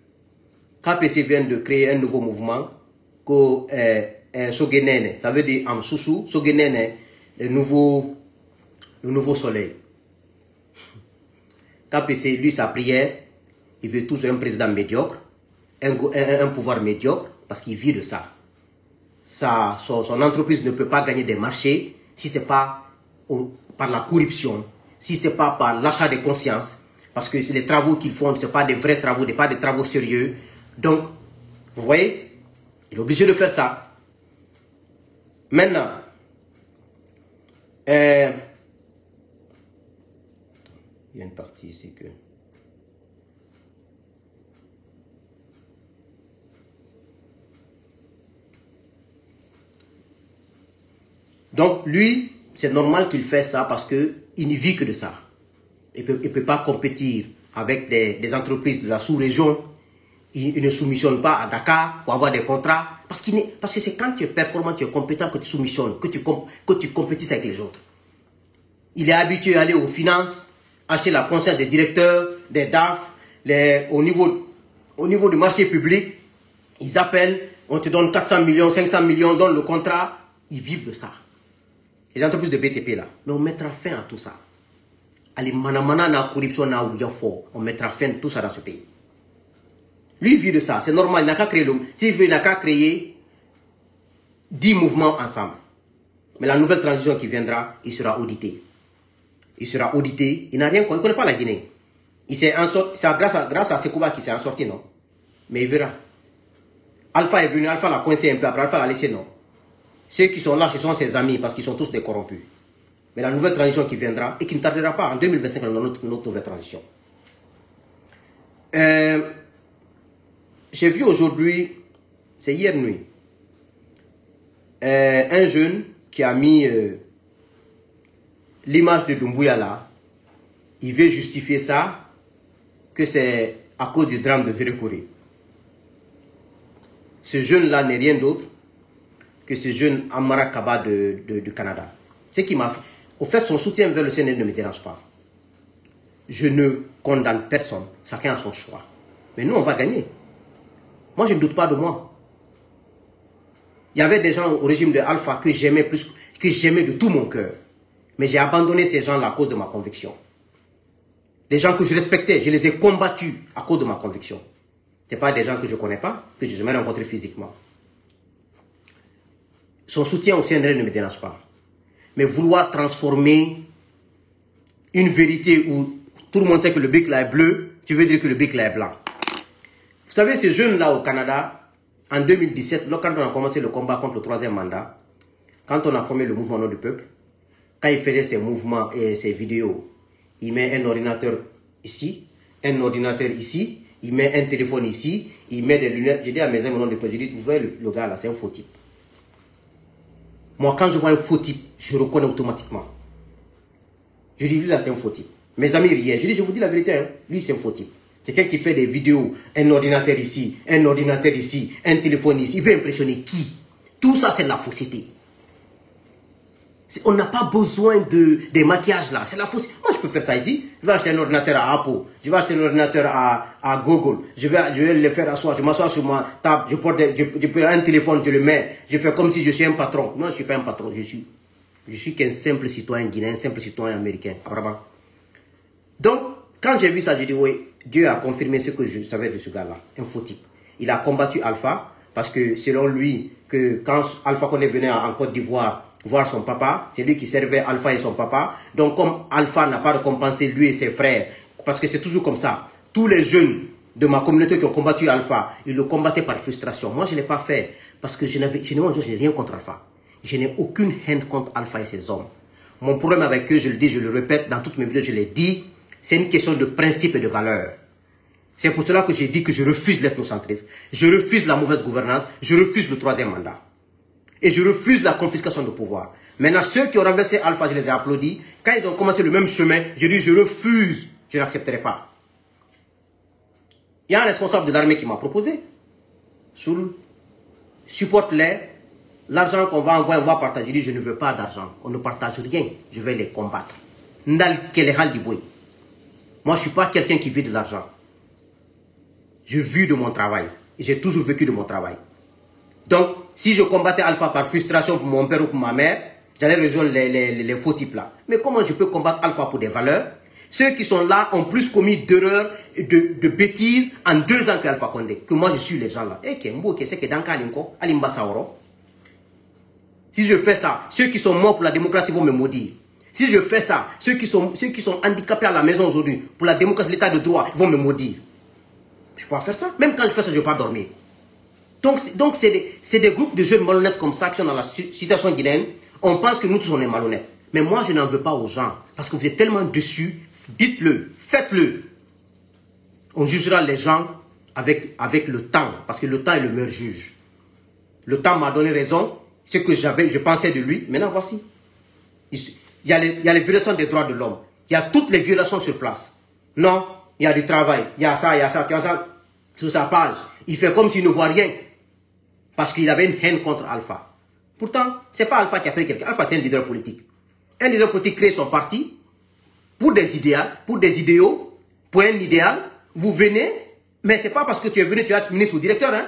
[SPEAKER 1] KPC vient de créer un nouveau mouvement, Sogenene, ça veut dire Amsousou, Sogenene, le nouveau soleil. KPC, lui, sa prière, il veut toujours un président médiocre, un pouvoir médiocre, parce qu'il vit de ça. Son entreprise ne peut pas gagner des marchés si ce n'est pas par la corruption, si ce n'est pas par l'achat de conscience, parce que les travaux qu'ils font, ce ne sont pas des vrais travaux, pas des travaux sérieux. Donc, vous voyez, il est obligé de faire ça. Maintenant, il y a une partie ici que... Donc, lui, c'est normal qu'il fasse ça parce qu'il ne vit que de ça. Il ne peut pas compétir avec des entreprises de la sous-région. Il ne soumissionne pas à Dakar pour avoir des contrats. Parce que c'est quand tu es performant, tu es compétent que tu soumissionnes, que tu compétisses avec les autres. Il est habitué à aller aux finances, acheter la conscience des directeurs, des DAF, au niveau du marché public. Ils appellent, on te donne 400 millions, 500 millions, donne le contrat. Ils vivent de ça. Les entreprises de BTP là. Mais on mettra fin à tout ça. Allez, manamana na corruption na ouyafo. On mettra fin à tout ça dans ce pays. Lui vit de ça. C'est normal. Il n'a qu'à créer s'il veut, il n'a qu'à créer 10 mouvements ensemble. Mais la nouvelle transition qui viendra, il sera audité. Il sera audité. Il n'a rien. Il ne connaît pas la Guinée. C'est grâce à Sekouba qu'il s'est en sorti, non? Mais il verra. Alpha est venu, Alpha l'a coincé un peu, après Alpha l'a laissé, non. Ceux qui sont là, ce sont ses amis, parce qu'ils sont tous des corrompus. Mais la nouvelle transition qui viendra, et qui ne tardera pas, en 2025, on a notre nouvelle transition. J'ai vu aujourd'hui, c'est hier nuit, un jeune qui a mis l'image de Doumbouya là. Il veut justifier ça, que c'est à cause du drame de Zérekouré. Ce jeune-là n'est rien d'autre que ce jeune Amara Kaba du Canada. Ce qui m'a fait. Au fait, son soutien vers le CNL ne me dérange pas. Je ne condamne personne. Chacun a son choix. Mais nous, on va gagner. Moi, je ne doute pas de moi. Il y avait des gens au régime de Alpha que j'aimais plus, que j'aimais de tout mon cœur. Mais j'ai abandonné ces gens-là à cause de ma conviction. Des gens que je respectais, je les ai combattus à cause de ma conviction. Ce n'est pas des gens que je ne connais pas, que je n'ai jamais rencontrés physiquement. Son soutien au CNRD ne me dérange pas. Mais vouloir transformer une vérité où tout le monde sait que le bic là est bleu, tu veux dire que le bic là est blanc. Vous savez, ces jeunes-là au Canada, en 2017, quand on a commencé le combat contre le troisième mandat, quand on a formé le mouvement Nom du Peuple, quand il faisait ses mouvements et ses vidéos, il met un ordinateur ici, un ordinateur ici, il met un téléphone ici, il met des lunettes. J'ai dit à mes amis au Nom du Peuple, j'ai dit, vous voyez le gars là, c'est un faux type. Moi, quand je vois un faux type, je reconnais automatiquement. Je dis, lui là, c'est un faux type. Mes amis riaient. Je dis, je vous dis la vérité, hein, lui, c'est un faux type. C'est quelqu'un qui fait des vidéos, un ordinateur ici, un ordinateur ici, un téléphone ici. Il veut impressionner qui? Tout ça, c'est de la fausseté. On n'a pas besoin des maquillages là. C'est la fausseté. Moi, je peux faire ça ici. Je vais acheter un ordinateur à Apple. Je vais acheter un ordinateur à Google. Je vais le faire asseoir. Je m'assois sur ma table. Je prends un téléphone, je le mets. Je fais comme si je suis un patron. Non, je ne suis pas un patron. Je suis qu'un simple citoyen guinéen, un simple citoyen américain. Vraiment. Donc, quand j'ai vu ça, j'ai dit, oui, Dieu a confirmé ce que je savais de ce gars-là. Un faux type. Il a combattu Alpha parce que selon lui, que quand Alpha Condé venait en Côte d'Ivoire voir son papa, c'est lui qui servait Alpha et son papa. Donc, comme Alpha n'a pas récompensé lui et ses frères, parce que c'est toujours comme ça, tous les jeunes de ma communauté qui ont combattu Alpha, ils le combattaient par frustration. Moi, je ne l'ai pas fait parce que je n'ai rien contre Alpha. Je n'ai aucune haine contre Alpha et ses hommes. Mon problème avec eux, je le dis, je le répète, dans toutes mes vidéos, je l'ai dit, c'est une question de principe et de valeur. C'est pour cela que j'ai dit que je refuse l'ethnocentrisme, je refuse la mauvaise gouvernance, je refuse le troisième mandat. Et je refuse la confiscation de pouvoir. Maintenant, ceux qui ont renversé Alpha, je les ai applaudis. Quand ils ont commencé le même chemin, je dis, je refuse, je n'accepterai pas. Il y a un responsable de l'armée qui m'a proposé. Supporte-les. L'argent qu'on va envoyer, on va partager. Je dis, je ne veux pas d'argent. On ne partage rien. Je vais les combattre. Moi, je ne suis pas quelqu'un qui vit de l'argent. Je vis de mon travail. J'ai toujours vécu de mon travail. Donc, si je combattais Alpha par frustration pour mon père ou pour ma mère, j'allais rejoindre les faux types là. Mais comment je peux combattre Alpha pour des valeurs? Ceux qui sont là ont plus commis d'erreurs, de bêtises en 2 ans qu'Alpha Condé. Que moi, je suis les gens là. Si je fais ça, ceux qui sont morts pour la démocratie vont me maudire. Si je fais ça, ceux qui sont handicapés à la maison aujourd'hui, pour la démocratie, l'état de droit, ils vont me maudire. Je peux pas faire ça. Même quand je fais ça, je ne vais pas dormir. Donc c'est des groupes de jeunes malhonnêtes comme ça qui sont dans la situation guinéenne. On pense que nous tous on est malhonnêtes. Mais moi je n'en veux pas aux gens. Parce que vous êtes tellement déçus. Dites-le, faites-le. On jugera les gens avec le temps. Parce que le temps est le meilleur juge. Le temps m'a donné raison. Ce que je pensais de lui. Maintenant voici. Il y a les violations des droits de l'homme. Il y a toutes les violations sur place. Non, il y a du travail. Il y a ça, il y a ça. Tu as ça sur sa page. Il fait comme s'il ne voit rien. Parce qu'il avait une haine contre Alpha. Pourtant, ce n'est pas Alpha qui a pris quelqu'un. Alpha est un leader politique. Un leader politique crée son parti pour des idéaux, pour un idéal. Vous venez, mais ce n'est pas parce que tu es venu, tu es ministre ou directeur. Hein.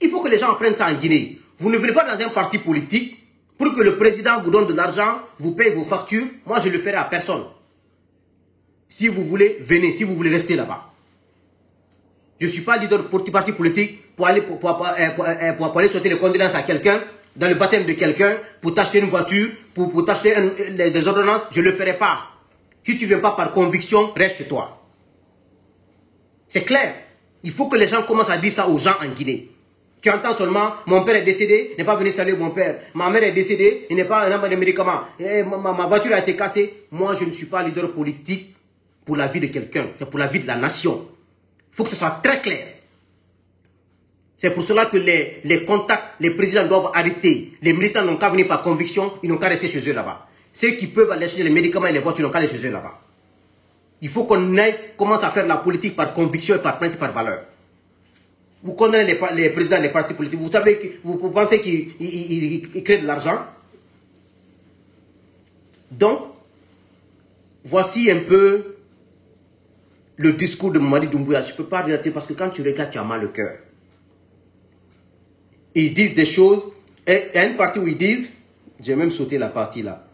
[SPEAKER 1] Il faut que les gens apprennent ça en Guinée. Vous ne venez pas dans un parti politique pour que le président vous donne de l'argent, vous paye vos factures. Moi, je ne le ferai à personne. Si vous voulez, venez. Si vous voulez rester là-bas. Je ne suis pas leader de parti politique pour aller sauter les condoléances à quelqu'un, dans le baptême de quelqu'un, pour t'acheter une voiture, pour t'acheter des ordonnances. Je ne le ferai pas. Si tu ne viens pas par conviction, reste chez toi. C'est clair. Il faut que les gens commencent à dire ça aux gens en Guinée. Tu entends seulement, mon père est décédé, il n'est pas venu saluer mon père. Ma mère est décédée, il n'est pas un de médicaments. Ma voiture a été cassée. Moi, je ne suis pas leader politique pour la vie de quelqu'un. C'est pour la vie de la nation. Il faut que ce soit très clair. C'est pour cela que les contacts, les présidents doivent arrêter. Les militants n'ont qu'à venir par conviction, ils n'ont qu'à rester chez eux là-bas. Ceux qui peuvent aller chercher les médicaments et les voitures n'ont qu'à aller chez eux là-bas. Il faut qu'on commence à faire la politique par conviction et par principe, par valeur. Vous condamnez les présidents des partis politiques. Vous savez, vous pensez qu'ils créent de l'argent. Donc, voici un peu le discours de Mamadi Doumbouya. Je ne peux pas relater parce que quand tu regardes, tu as mal au cœur. Ils disent des choses. Et il y a une partie où ils disent, j'ai même sauté la partie là,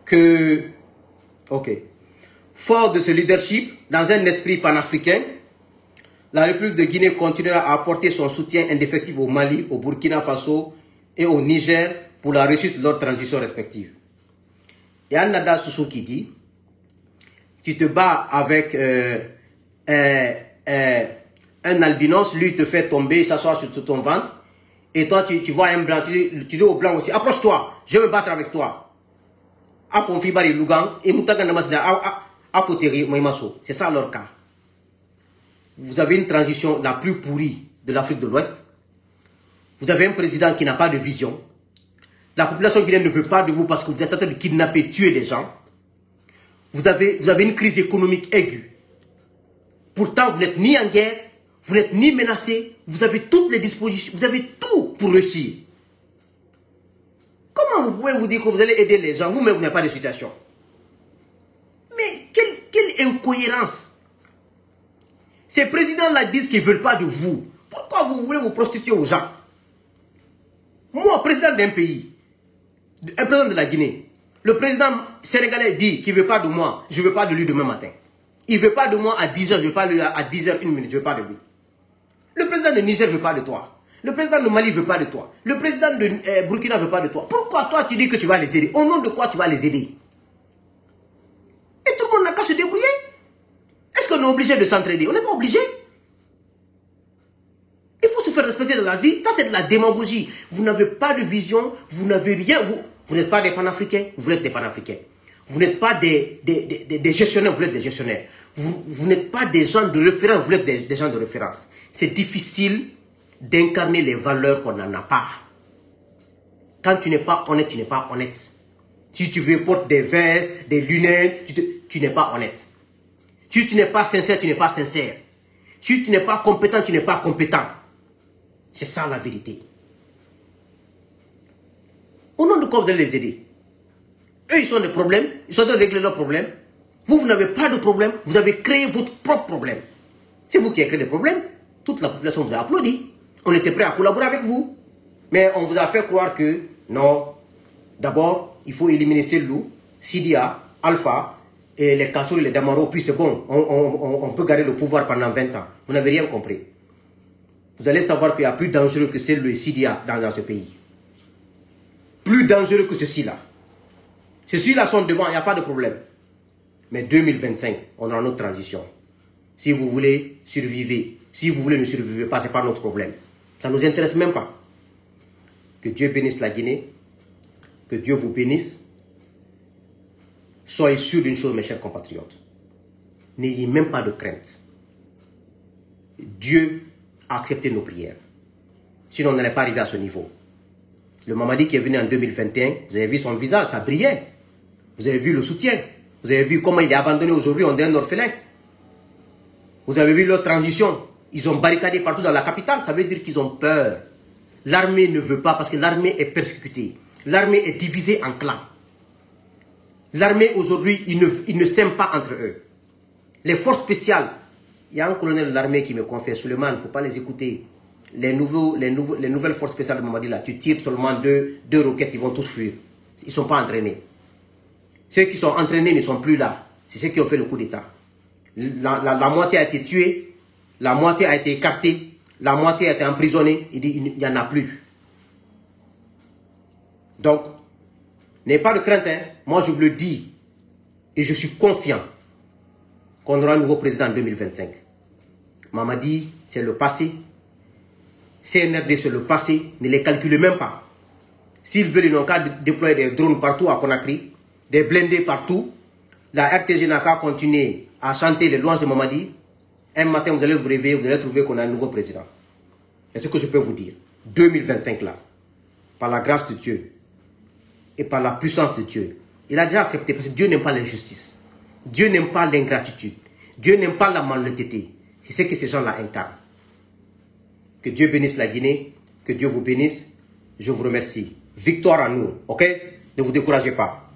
[SPEAKER 1] que, ok, fort de ce leadership, dans un esprit panafricain, la République de Guinée continuera à apporter son soutien indéfectible au Mali, au Burkina Faso et au Niger pour la réussite de leurs transitions respectives. Il y a Nada Soussou qui dit, tu te bats avec un albinos, lui te fait tomber, s'asseoir sur ton ventre, et toi tu vois un blanc, tu dis au blanc aussi, approche-toi, je vais me battre avec toi. C'est ça leur cas. Vous avez une transition la plus pourrie de l'Afrique de l'Ouest. Vous avez un président qui n'a pas de vision. La population guinéenne ne veut pas de vous parce que vous êtes en train de kidnapper, tuer les gens. Vous avez une crise économique aiguë. Pourtant, vous n'êtes ni en guerre, vous n'êtes ni menacé, vous avez toutes les dispositions, vous avez tout pour réussir. Comment vous pouvez vous dire que vous allez aider les gens, vous-même vous n'avez pas de situation? Mais quelle incohérence! Ces présidents-là disent qu'ils ne veulent pas de vous. Pourquoi vous voulez vous prostituer aux gens? Moi, président d'un pays, un président de la Guinée, le président sénégalais dit qu'il ne veut pas de moi, je ne veux pas de lui demain matin. Il ne veut pas de moi à 10h, je ne veux pas de lui à 10h, 1 minute, je ne veux pas de lui. Le président de Niger ne veut pas de toi. Le président de Mali ne veut pas de toi. Le président de Burkina ne veut pas de toi. Pourquoi toi tu dis que tu vas les aider? Au nom de quoi tu vas les aider? Et tout le monde n'a qu'à se débrouiller. Est-ce qu'on est obligé de s'entraider? On n'est pas obligé. Il faut se faire respecter dans la vie. Ça, c'est de la démagogie. Vous n'avez pas de vision, vous n'avez rien. Vous n'êtes pas des panafricains, vous êtes des panafricains. Vous n'êtes pas des gestionnaires, vous êtes des gestionnaires. Vous n'êtes pas des gens de référence, vous êtes des gens de référence. C'est difficile d'incarner les valeurs qu'on n'en a pas. Quand tu n'es pas honnête, tu n'es pas honnête. Si tu veux porter des vestes, des lunettes, tu n'es pas honnête. Si tu n'es pas sincère, tu n'es pas sincère. Si tu n'es pas compétent, tu n'es pas compétent. C'est ça la vérité. Au nom de quoi vous allez les aider? Eux, ils ont des problèmes, ils sont en train de régler leurs problèmes. Vous, vous n'avez pas de problème, vous avez créé votre propre problème. C'est vous qui avez créé des problèmes. Toute la population vous a applaudi. On était prêt à collaborer avec vous. Mais on vous a fait croire que, non, d'abord, il faut éliminer Selou, Sidia, Alpha, et les Kassour et les Damaro, puis c'est bon, on peut garder le pouvoir pendant 20 ans. Vous n'avez rien compris. Vous allez savoir qu'il y a plus dangereux que Selou et Sidia dans ce pays. Plus dangereux que ceci-là. Ceux-là sont devant, il n'y a pas de problème. Mais 2025, on aura notre transition. Si vous voulez, survivez. Si vous voulez ne survivez pas, ce n'est pas notre problème. Ça ne nous intéresse même pas. Que Dieu bénisse la Guinée. Que Dieu vous bénisse. Soyez sûrs d'une chose, mes chers compatriotes. N'ayez même pas de crainte. Dieu a accepté nos prières. Sinon, on n'allait pas arriver à ce niveau. Le Mamadi qui est venu en 2021, vous avez vu son visage, ça brillait. Vous avez vu le soutien. Vous avez vu comment il est abandonné aujourd'hui, on est un orphelin. Vous avez vu leur transition. Ils ont barricadé partout dans la capitale. Ça veut dire qu'ils ont peur. L'armée ne veut pas parce que l'armée est persécutée. L'armée est divisée en clans. L'armée aujourd'hui, ils ne s'aiment pas entre eux. Les forces spéciales, il y a un colonel de l'armée qui me confie, Suleiman, il ne faut pas les écouter. Les nouvelles forces spéciales de Mamadi, là, tu tires seulement deux roquettes, ils vont tous fuir. Ils ne sont pas entraînés. Ceux qui sont entraînés ne sont plus là. C'est ceux qui ont fait le coup d'État. La moitié a été tuée, la moitié a été écartée, la moitié a été emprisonnée. Il dit il n'y en a plus. Donc, n'ayez pas de crainte. Hein. Moi, je vous le dis. Et je suis confiant qu'on aura un nouveau président en 2025. Mamadi, c'est le passé. CNRD c'est le passé, ne les calculez même pas. S'ils veulent, ils n'ont qu'à déployer des drones partout à Conakry, des blindés partout. La RTG n'a qu'à continuer à chanter les louanges de Mamadi. Un matin, vous allez vous réveiller, vous allez trouver qu'on a un nouveau président. C'est ce que je peux vous dire. 2025 là, par la grâce de Dieu et par la puissance de Dieu, il a déjà accepté parce que Dieu n'aime pas l'injustice. Dieu n'aime pas l'ingratitude. Dieu n'aime pas la malhonnêteté. C'est ce que ces gens-là incarnent. Que Dieu bénisse la Guinée, que Dieu vous bénisse. Je vous remercie. Victoire à nous, ok? Ne vous découragez pas.